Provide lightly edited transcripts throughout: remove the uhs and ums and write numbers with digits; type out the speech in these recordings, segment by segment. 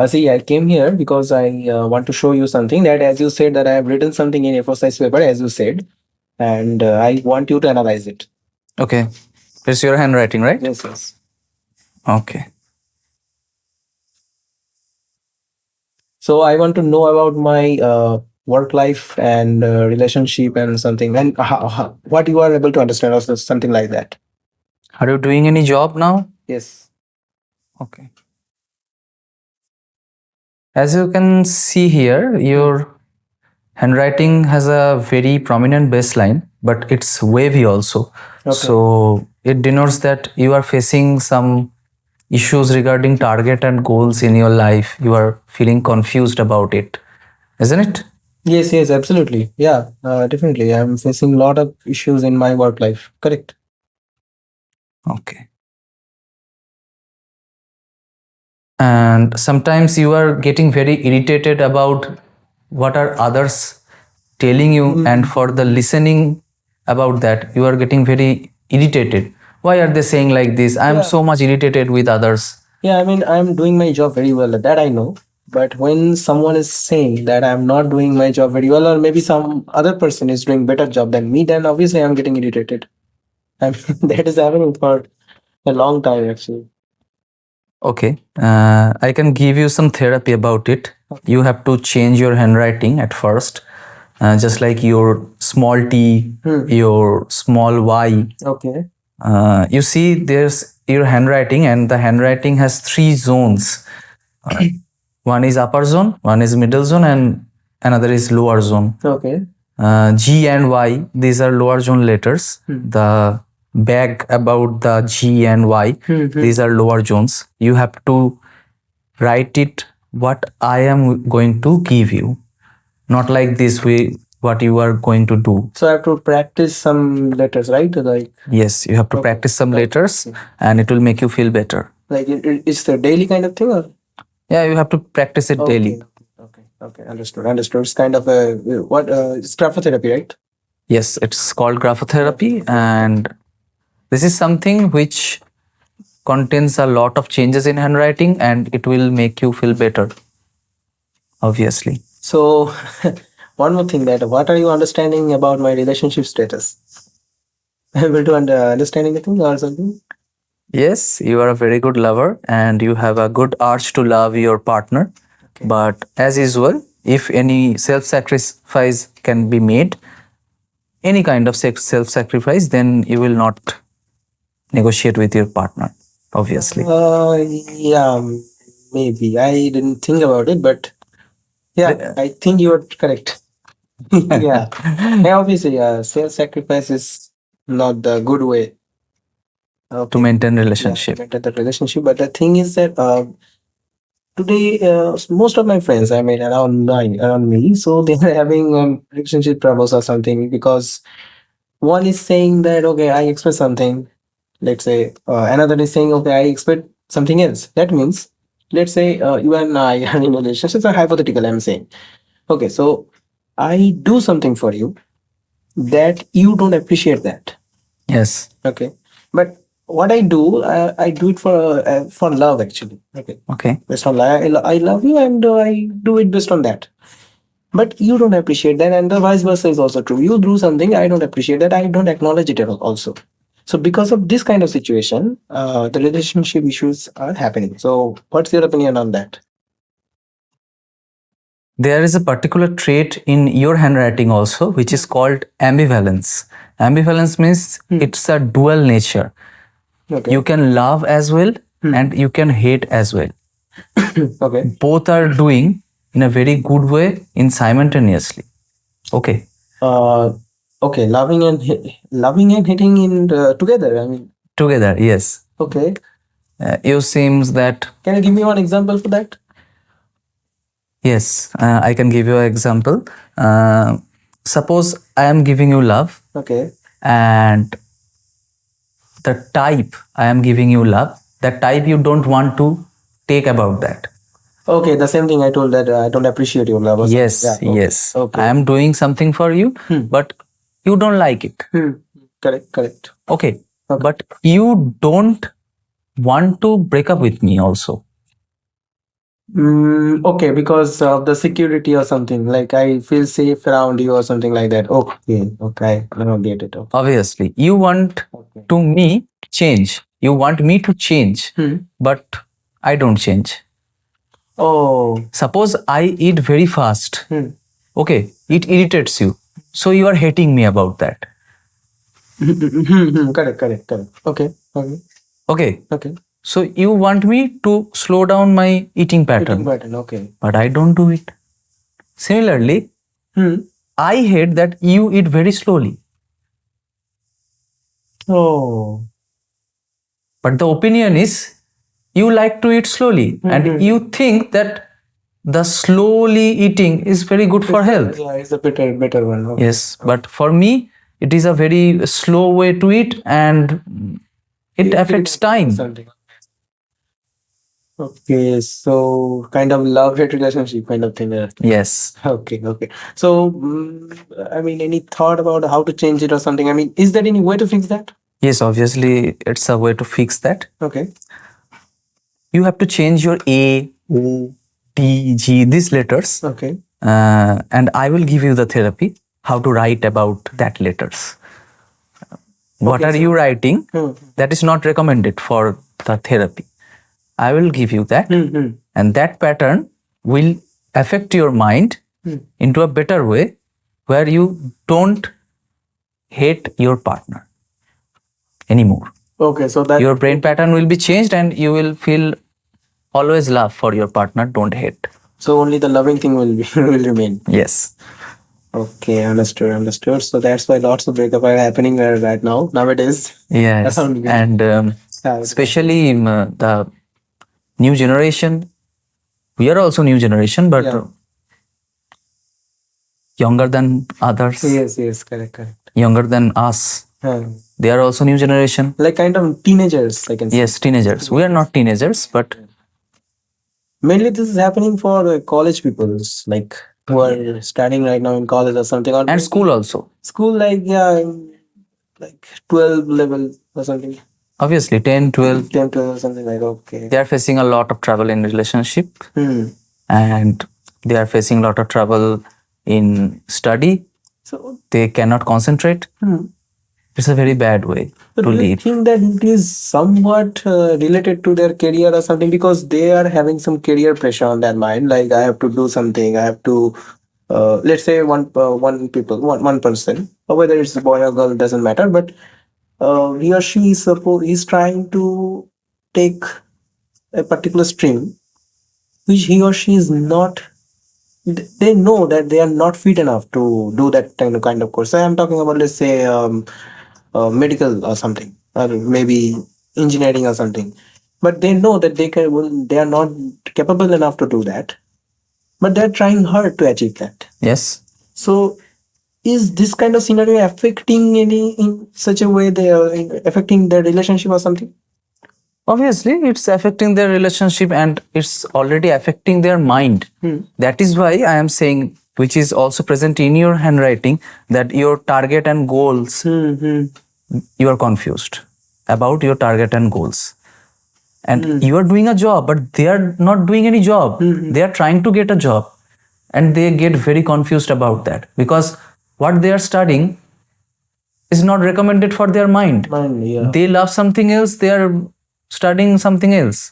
See, I came here because I want to show you something that, as you said, that I have written something in A4 size paper, as you said, and I want you to analyze it. Okay. It's your handwriting, right? Yes, yes. Okay. So I want to know about my work life and relationship and something, and what you are able to understand, or something like that. Are you doing any job now? Yes. Okay. As you can see here, your handwriting has a very prominent baseline, but it's wavy also. Okay. So it denotes that you are facing some issues regarding target and goals in your life. You are feeling confused about it, isn't it? Yes, yes, absolutely. Yeah, definitely. I'm facing a lot of issues in my work life. Correct. Okay. And sometimes you are getting very irritated about what are others telling you, and for the listening about that, you are getting very irritated. Why are they saying like this? I'm Yeah. so much irritated with others. Yeah, I mean, I'm doing my job very well. That I know. But when someone is saying that I'm not doing my job very well, or maybe some other person is doing better job than me, then obviously I'm getting irritated. I mean, that is happening for a long time, actually. Okay, I can give you some therapy about it. You have to change your handwriting at first, just like your small t, your small y. Okay. You see, there's your handwriting, and the handwriting has three zones. One is upper zone, one is middle zone, and another is lower zone. Okay. G and Y, these are lower zone letters. The back about the G and Y, these are lower zones. You have to write it what I am going to give you, not like this way what you are going to do. So I have to practice some letters, right? Like, Yes, you have to practice some letters, and it will make you feel better. like it's the daily kind of thing, or? Yeah, you have to practice it daily. Okay, understood, understood. It's kind of a what? It's graphotherapy, right? Yes, it's called graphotherapy, and this is something which contains a lot of changes in handwriting, and it will make you feel better, obviously. So, one more thing, that what are you understanding about my relationship status? Able to understand anything or something? Yes, you are a very good lover and you have a good urge to love your partner. Okay. But as usual, if any self-sacrifice can be made, any kind of self-sacrifice, then you will not negotiate with your partner, obviously. Yeah, maybe. I didn't think about it, but yeah, I think you're correct. Yeah. Yeah, obviously, self-sacrifice is not the good way To maintain relationship. to maintain the relationship. But the thing is that today, most of my friends, I mean, around me, so they are having relationship troubles or something, because one is saying that, okay, I expect something. Let's say another is saying, okay, I expect something else. That means, let's say you and I are in a relationship. It's a hypothetical, I'm saying. Okay, so I do something for you that you don't appreciate that. Yes. Okay, but what I do, I do it for love, actually. Okay. Okay. Based on love, I love you, and I do it based on that. But you don't appreciate that, and the vice versa is also true. You do something, I don't appreciate that, I don't acknowledge it at all also. So because of this kind of situation, the relationship issues are happening. So what's your opinion on that? There is a particular trait in your handwriting also, which is called ambivalence. Ambivalence means it's a dual nature. Okay. You can love as well and you can hate as well. Okay. Both are doing in a very good way in simultaneously. Okay. Okay, loving and hating in together. I mean, Together, yes. okay. You seems that. Can you give me one example for that? Yes, I can give you an example. Suppose I am giving you love. Okay. And the type I am giving you love, that type you don't want to take about that. Okay, the same thing I told, that I don't appreciate your love. Yes, Yeah, okay. yes. Okay. I am doing something for you, but you don't like it. Correct, correct. Okay. But you don't want to break up with me also. Okay, because of the security or something. Like I feel safe around you or something like that. Okay, okay, I don't get it. Okay. Obviously, you want Okay. to me change. You want me to change, but I don't change. Oh. Suppose I eat very fast. Okay, it irritates you. So you are hating me about that. Correct. Okay. Okay. Okay. So you want me to slow down my eating pattern. Okay. But I don't do it. Similarly, I hate that you eat very slowly. Oh. But the opinion is you like to eat slowly and you think that the slowly eating is very good for health. Yeah, it's a better one. Okay. Yes, but for me, it is a very slow way to eat and it affects time. Okay, so kind of love-hate relationship kind of thing. Yes. Okay. So, I mean, any thought about how to change it or something? I mean, is there any way to fix that? Yes, obviously, it's a way to fix that. Okay. You have to change your A, O, T, G, these letters. Okay. And I will give you the therapy, how to write about that letters. What are you writing? That is not recommended for the therapy. I will give you that. And that pattern will affect your mind into a better way where you don't hate your partner anymore. Okay, so that Your brain pattern will be changed and you will feel always love for your partner, don't hate. so only the loving thing will be will remain. Yes. Okay, understood. So that's why lots of breakup are happening right now nowadays. Yes. And especially the new generation. We are also new generation, but younger than others. Yes, correct. Younger than us. They are also new generation. Like kind of teenagers, I can say. Yes, teenagers. We are not teenagers, but mainly this is happening for college peoples, like who are studying right now in college or something. Or and school also. School, like like 12 level or something. Obviously, 10, 12. 10, 12 something like, okay. They are facing a lot of trouble in relationship. And they are facing a lot of trouble in study. So they cannot concentrate. It's a very bad way to live. I think that it is somewhat related to their career or something, because they are having some career pressure on their mind. Like, I have to do something. I have to, let's say one person, or whether it's a boy or girl, doesn't matter. But he or she is trying to take a particular stream, which he or she is not. They know that they are not fit enough to do that kind of course. So I'm talking about, let's say, medical or something, or maybe engineering or something. But they know that they are not capable enough to do that. But they're trying hard to achieve that. Yes. So, is this kind of scenario affecting in such a way they are affecting their relationship or something? Obviously, it's affecting their relationship and it's already affecting their mind. That is why I am saying, which is also present in your handwriting, that your target and goals, you are confused about your target and goals. And you are doing a job, but they are not doing any job. They are trying to get a job. And they get very confused about that because what they are studying is not recommended for their mind. They love something else, they are studying something else.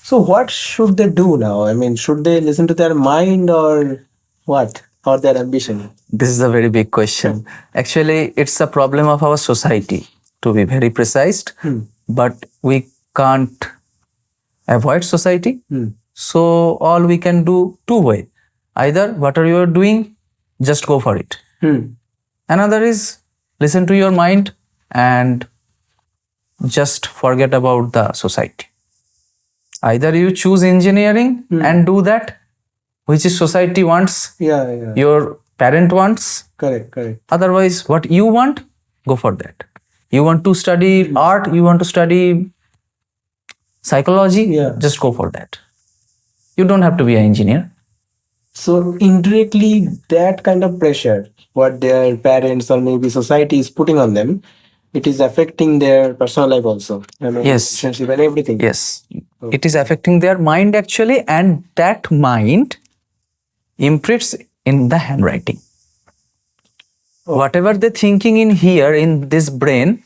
So what should they do now? I mean, should they listen to their mind or what? Or their ambition? This is a very big question. Actually, it's a problem of our society, to be very precise. But we can't avoid society. So all we can do two way. Either whatever you are doing, just go for it. Another is listen to your mind and just forget about the society. Either you choose engineering and do that, which is society wants, your parent wants. Correct. Otherwise, what you want, go for that. You want to study art, you want to study psychology, just go for that. You don't have to be an engineer. So indirectly, that kind of pressure, what their parents or maybe society is putting on them, it is affecting their personal life also. I mean, Yes. relationship and everything. Yes. It is affecting their mind actually, and that mind imprints in the handwriting. Whatever they're thinking in here in this brain,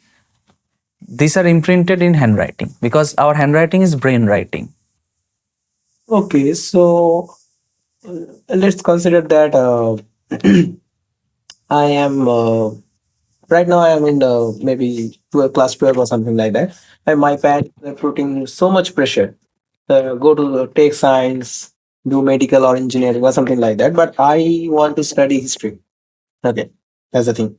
these are imprinted in handwriting because our handwriting is brain writing. Okay, so let's consider that I am right now I am in the maybe 12, class 12 or something like that, and my parents are putting so much pressure. Go to take science, do medical or engineering or something like that. But I want to study history. Okay, that's the thing.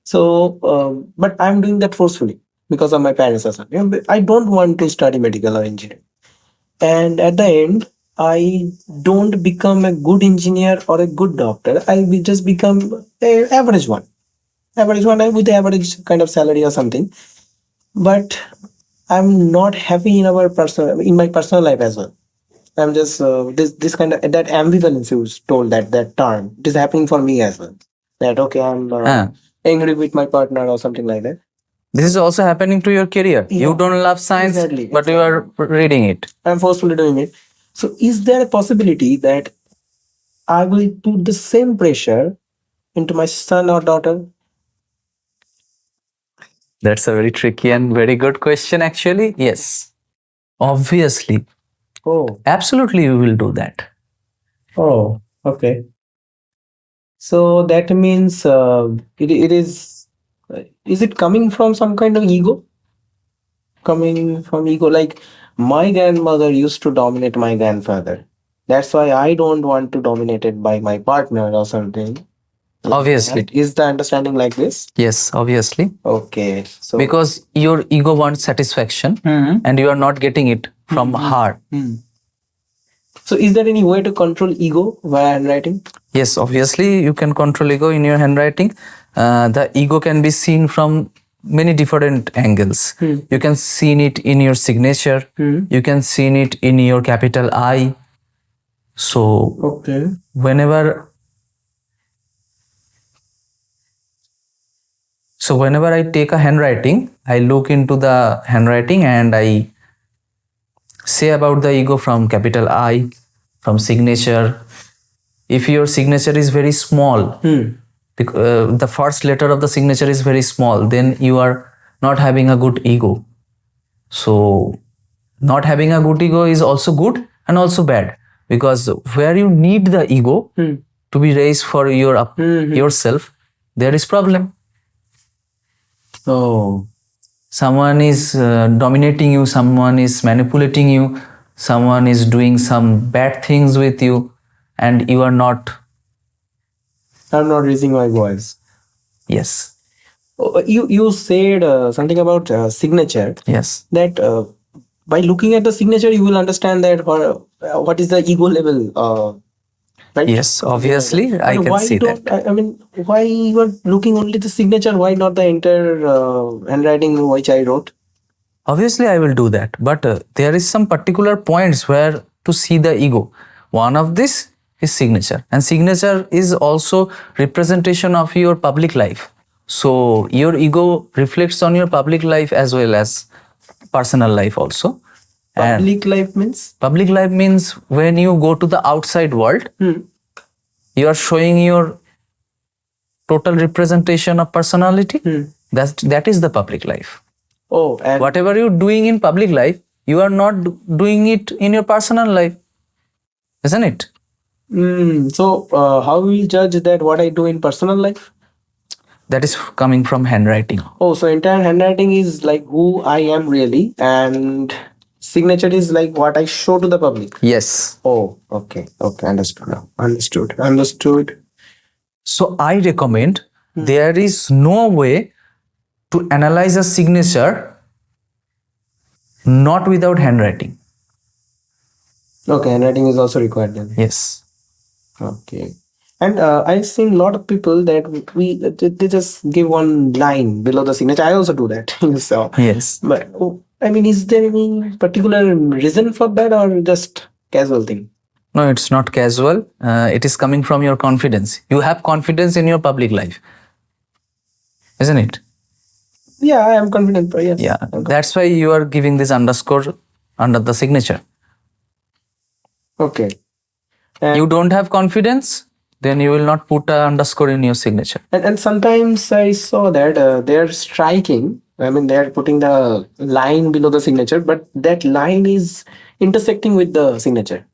So, but I'm doing that forcefully because of my parents or something. But I don't want to study medical or engineering. And at the end, I don't become a good engineer or a good doctor. I will just become a average one with average kind of salary or something. But I'm not happy in my personal life as well. I'm just this kind of that ambivalence you told that term. It is happening for me as well. That okay, I'm angry with my partner or something like that. This is also happening to your career. You don't love science, Exactly, but you are reading it. I'm forcefully doing it. So, is there a possibility that I will put the same pressure into my son or daughter? That's a very tricky and very good question, actually. Yes. Obviously. Oh, Absolutely, you will do that. oh, okay. So that means it is. Is it coming from some kind of ego? Coming from ego, like my grandmother used to dominate my grandfather. That's why I don't want to dominate it by my partner or something. Obviously. Is the understanding like this? Yes, obviously. Okay. So Because your ego wants satisfaction and you are not getting it from her. so is there any way to control ego via handwriting? Yes, obviously, you can control ego in your handwriting. The ego can be seen from many different angles. You can see it in your signature. You can see it in your capital I. So, Okay. whenever I take a handwriting, I look into the handwriting and I say about the ego from capital I, from signature. If your signature is very small, the first letter of the signature is very small, then you are not having a good ego. So, not having a good ego is also good and also bad, because where you need the ego to be raised for yourself, there is problem. Oh. Someone is dominating you, someone is manipulating you, someone is doing some bad things with you, and you are not. I'm not raising my voice. Yes. Oh, you said something about signature. Yes. That by looking at the signature, you will understand that what is the ego level. Right? Yes, obviously, But I can why see don't that. I mean why you are looking only the signature? Why not the entire handwriting which I wrote? Obviously, I will do that. But there is some particular points where to see the ego. One of this is signature. And signature is also representation of your public life. So your ego reflects on your public life as well as personal life also. And Public life means public life means when you go to the outside world, you are showing your total representation of personality. That is the public life. oh, and Whatever you're doing in public life, you are not doing it in your personal life, isn't it? so how will you judge that what I do in personal life? That is coming from handwriting. Oh, so entire handwriting is like who I am really, and signature is like what I show to the public. Yes. Oh, okay, okay, understood now. Understood. So I recommend there is no way to analyze a signature not without handwriting. Okay, handwriting is also required then. Yes. Okay. And I've seen a lot of people that they just give one line below the signature. I also do that. So, Yes. but I mean, is there any particular reason for that or just casual thing? No, it's not casual. It is coming from your confidence. You have confidence in your public life, isn't it? Yeah, I am confident. Yes. Yeah, that's why you are giving this underscore under the signature. Okay. You don't have confidence, then you will not put a underscore in your signature. And sometimes I saw that they're striking. I mean, they're putting the line below the signature, but that line is intersecting with the signature.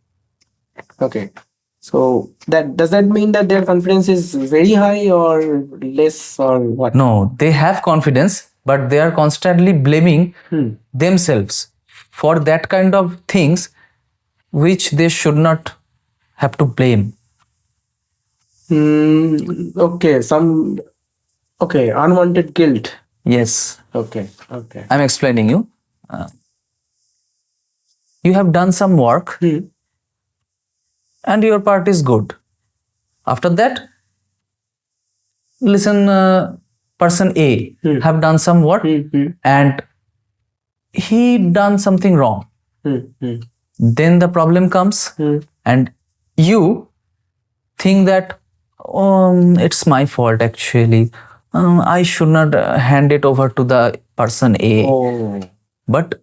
Okay. So that does that mean that their confidence is very high or less or what? No, they have confidence, but they are constantly blaming themselves for that kind of things which they should not have to blame. Okay. Okay. Unwanted guilt. Yes. Okay. Okay. I'm explaining you. You have done some work and your part is good. After that, listen, person A have done some work and he done something wrong. Then the problem comes and you think that it's my fault actually. I should not hand it over to the person A. Oh. But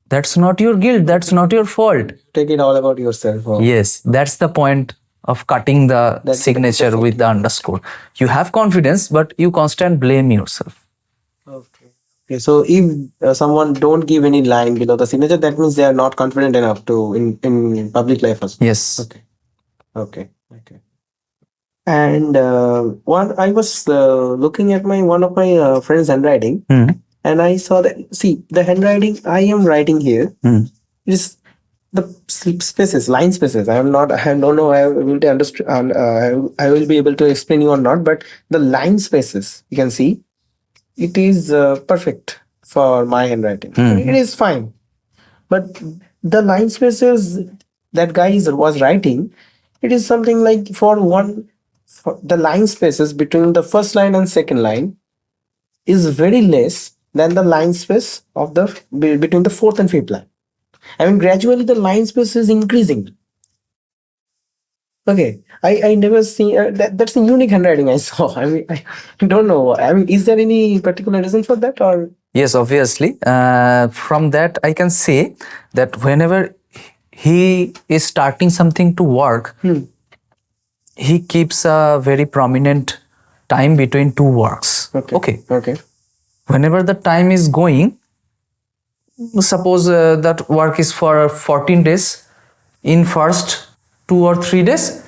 that's not your guilt. That's not your fault. Take it all about yourself. Oh. Yes, that's the point of cutting the signature with the underscore. You have confidence, but you constant blame yourself. Okay. Okay. So if someone don't give any line below the signature, that means they are not confident enough to in public life also. Yes. Okay. Okay. Okay. And one, I was looking at one of my friend's handwriting, and I saw that. See, the handwriting I am writing here is the spaces, line spaces. I am not. I don't know. I will be understand. I will be able to explain you or not. But the line spaces, you can see, it is perfect for my handwriting. It is fine. But the line spaces that was writing, it is something like for the line spaces between the first line and second line is very less than the line space of between the fourth and fifth line. I mean, gradually the line space is increasing. Okay, I never see that's a unique handwriting I saw. I mean, I don't know. I mean, is there any particular reason for that or? Yes, obviously. From that, I can say that whenever he is starting something to work, he keeps a very prominent time between two works. Okay. Okay. Whenever the time is going, suppose that work is for 14 days. In first 2 or 3 days,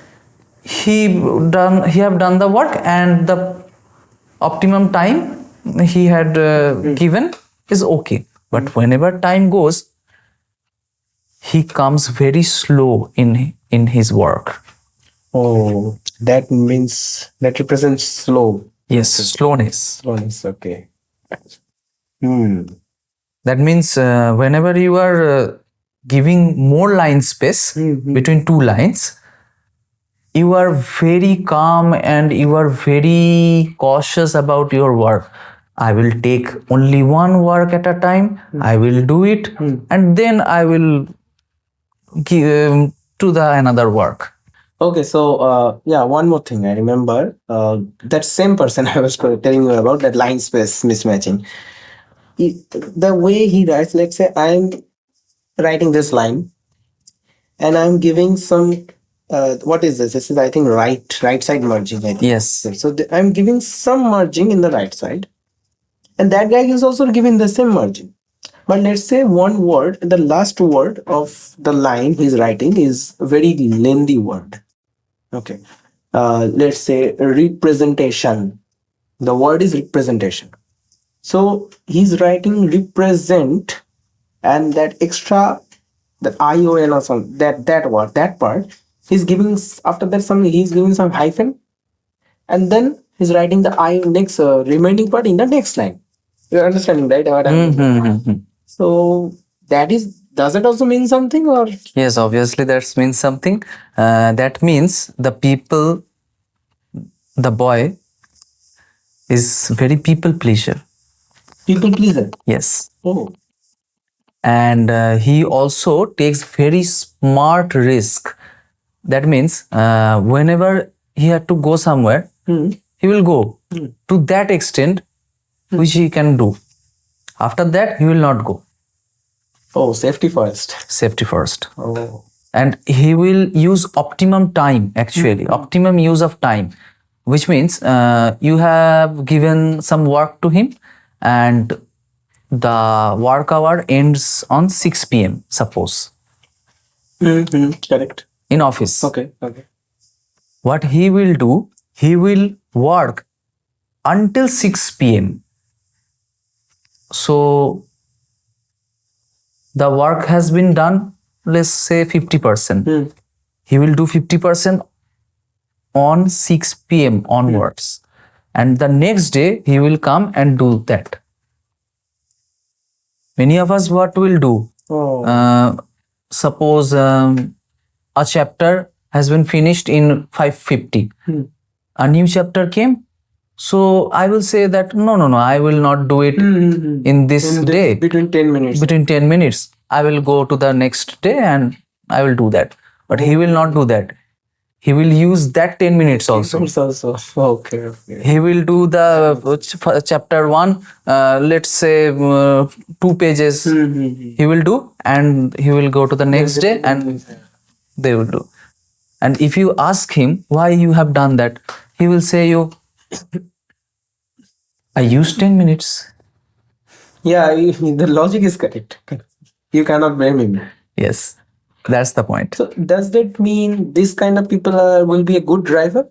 he have done the work and the optimum time he had given is okay. But whenever time goes, he comes very slow in his work. Oh, that means that represents slow. Yes, slowness. Slowness. Okay. That means whenever you are giving more line space between two lines, you are very calm and you are very cautious about your work. I will take only one work at a time. I will do it and then I will give to the another work. Okay, so yeah, one more thing I remember. That same person I was telling you about, that line space mismatching. The way he writes, let's say I'm writing this line and I'm giving some what is this? This is, I think, right side merging. I think. Yes. So I'm giving some merging in the right side, and that guy is also giving the same margin. But let's say one word, the last word of the line he's writing is a very lengthy word. Okay. Let's say representation. The word is representation. So he's writing represent, and that extra, the ION or some that word, that part, he's giving after that he's giving some hyphen, and then he's writing the next remaining part in the next line. You're understanding, right? What I mean? So does it also mean something or? Yes, obviously that means something. That means the boy is very people pleaser. People pleaser. Yes. Oh. And he also takes very smart risk. That means whenever he had to go somewhere, he will go to that extent which he can do. After that, he will not go. Oh, safety first. Safety first. Oh. And he will use optimum time, actually, optimum use of time, which means you have given some work to him and the work hour ends on 6 p.m. suppose Correct. in office. Okay. What he will do, he will work until 6 p.m. So the work has been done, let's say 50%. He will do 50% on 6 p.m. onwards. And the next day, he will come and do that. Many of us, what will do? Suppose a chapter has been finished in 5:50. A new chapter came. So I will say that no, I will not do it in this day. Between 10 minutes. Between 10 minutes. I will go to the next day and I will do that. But he will not do that. He will use that 10 minutes also. Okay. He will do the chapter 1, let's say 2 pages. He will do and he will go to the next day and they will do. And if you ask him why you have done that, he will say you, I used 10 minutes. Yeah, the logic is correct. You cannot blame him. Yes, that's the point. So does that mean this kind of people will be a good driver?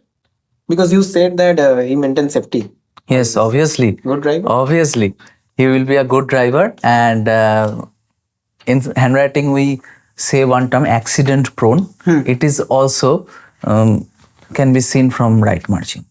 Because you said that he maintains safety. Yes, obviously. Good driver? Obviously. He will be a good driver. And in handwriting, we say one term, accident prone. It is also can be seen from right margin.